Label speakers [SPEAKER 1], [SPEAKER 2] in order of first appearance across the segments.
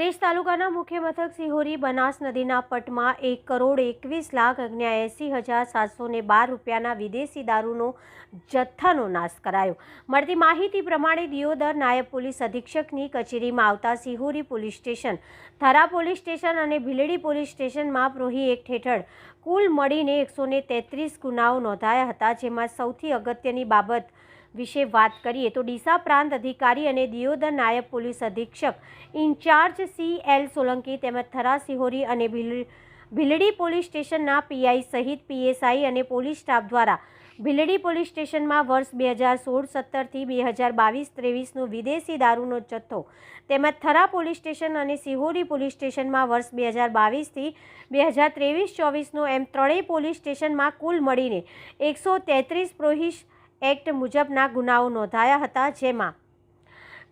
[SPEAKER 1] કાંકરેજ તાલુકાના મુખ્ય મથક સિહોરી બનાસ નદીના પટમાં 1,21,79,712 રૂપિયાના વિદેશી દારૂનો જથ્થાનો નાશ કરાયો। મળતી માહિતી પ્રમાણે દિયોદર નાયબ પોલીસ અધિક્ષકની કચેરીમાં આવતા Sihori police station, Thara police station અને ભીલડી પોલીસ સ્ટેશનમાં પ્રોહી એક્ટ હેઠળ કુલ મળીને 133 ગુનાઓ નોંધાયા હતા। જેમાં સૌથી અગત્યની બાબત વિશે વાત કરીએ તો ડીસા પ્રાંત અધિકારી અને દિયોદર નાયબ પોલીસ અધિક્ષક ઇન્ચાર્જ CL સોલંકી તેમજ થરા સિહોરી અને ભીલડી પોલીસ સ્ટેશનના PI સહિત PSI અને પોલીસ સ્ટાફ દ્વારા ભીલડી પોલીસ સ્ટેશનમાં વર્ષ 2016-17 થી 2022-23નો વિદેશી દારૂનો જથ્થો તેમજ થરા પોલીસ સ્ટેશન અને સિહોરી પોલીસ સ્ટેશનમાં વર્ષ 2022 થી 2023-24નો એમ ત્રણેય પોલીસ સ્ટેશનમાં કુલ મળીને 133 પ્રોહિબિશન એક્ટ મુજબના ગુનાઓ નોંધાયા હતા। જેમાં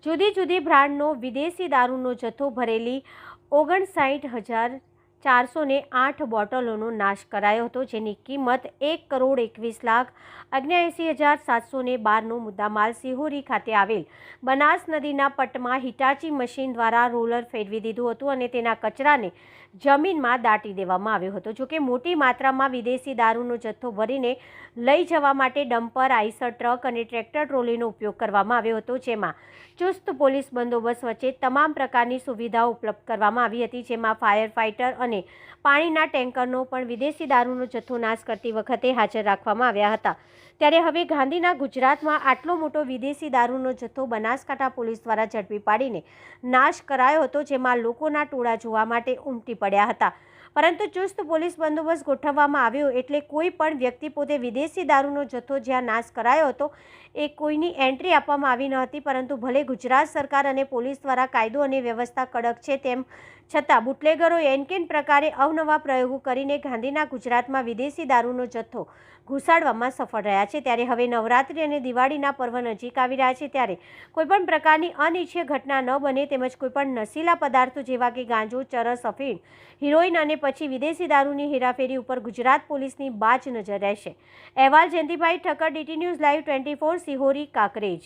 [SPEAKER 1] જુદી જુદી બ્રાન્ડનો વિદેશી દારૂનો જથ્થો ભરેલી 59,408 બોટલોનો નાશ કરાયો હતો, જેની કિંમત 1,21,79,712નો મુદ્દામાલ સિહોરી ખાતે આવેલ બનાસ નદીના પટમાં હિટાચી મશીન દ્વારા રોલર ફેરવી દીધું હતું અને તેના કચરાને જમીનમાં દાટી દેવામાં આવ્યો હતો। જોકે મોટી માત્રામાં વિદેશી દારૂનો જથ્થો ભરીને લઈ જવા માટે ડમ્પર, આઈસર ટ્રક અને ટ્રેક્ટર ટ્રોલીનો ઉપયોગ કરવામાં આવ્યો હતો, જેમાં ચુસ્ત પોલીસ બંદોબસ્ત વચ્ચે તમામ પ્રકારની સુવિધાઓ ઉપલબ્ધ કરવામાં આવી હતી। જેમાં ફાયર ફાઇટર અને પાણીના ટેન્કરનો પણ વિદેશી દારૂનો જથ્થો નાશ કરતી વખતે હાજર રાખવામાં આવ્યા હતા। ત્યારે હવે ગાંધીના ગુજરાતમાં આટલો મોટો વિદેશી દારૂનો જથ્થો બનાસકાંઠા પોલીસ દ્વારા ઝડપી પાડીને નાશ કરાયો હતો, જેમાં લોકોના ટોળા જોવા માટે ઉમટી પડ્યા હતા। પરંતુ ચુસ્ત પોલીસ બંદોબસ્ત ગોઠવવામાં આવ્યો એટલે કોઈ પણ વ્યક્તિ પોતે વિદેશી દારૂનો જથ્થો જ્યાં નાશ કરાયો હતો એ કોઈની એન્ટ્રી આપવામાં આવી ન હતી। પરંતુ ભલે ગુજરાત સરકાર અને પોલીસ દ્વારા કાયદો અને વ્યવસ્થા કડક છે, તેમ છતાં બુટલેગરો એનકેન પ્રકારે અવનવા પ્રયોગો કરીને ગાંધીના ગુજરાતમાં વિદેશી દારૂનો જથ્થો ઘુસાડવામાં સફળ રહ્યા છે। ત્યારે હવે નવરાત્રિ અને દિવાળીના પર્વ નજીક આવી રહ્યા છે, ત્યારે કોઈપણ પ્રકારની અનિચ્છનીય ઘટના ન બને તેમજ કોઈપણ નશીલા પદાર્થો જેવા કે ગાંજો, ચરસ, અફીણ, હિરોઈન અને પછી વિદેશી દારૂની હેરાફેરી ઉપર ગુજરાત પોલીસની બાજ નજર રહેશે। અહેવાલ Jayantibhai Thakkar, DT news live 24 Sihori Kankrej.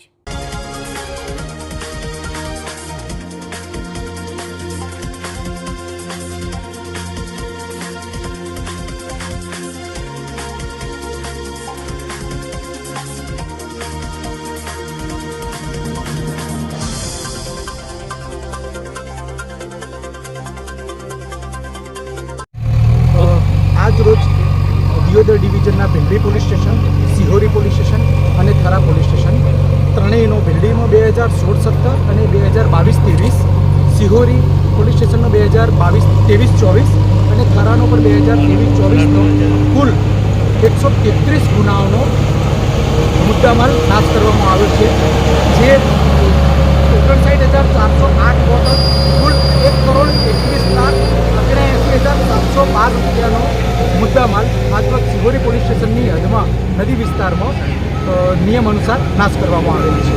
[SPEAKER 2] આજ રોજ દિયોદર ડિવિઝનના Bhildi police station, Sihori police station અને થરા પોલીસ સ્ટેશન ત્રણેયનો ભીલડીનો 2016-17 અને 2022-23, સિહોરી પોલીસ સ્ટેશનનો 2022-23-24 અને થરાનો પણ 2023-24નો કુલ 133 ગુનાઓનો મુદ્દામાલ નાશ કરવામાં આવ્યો છે। જે 59,408 બોટલ કુલ 1,21,79,712 રૂપિયાનો મુદ્દામાલ આજરોજ સિહોરી પોલીસ સ્ટેશનની હદમાં નદી વિસ્તારમાં નિયમ અનુસાર નાશ કરવામાં આવેલ છે।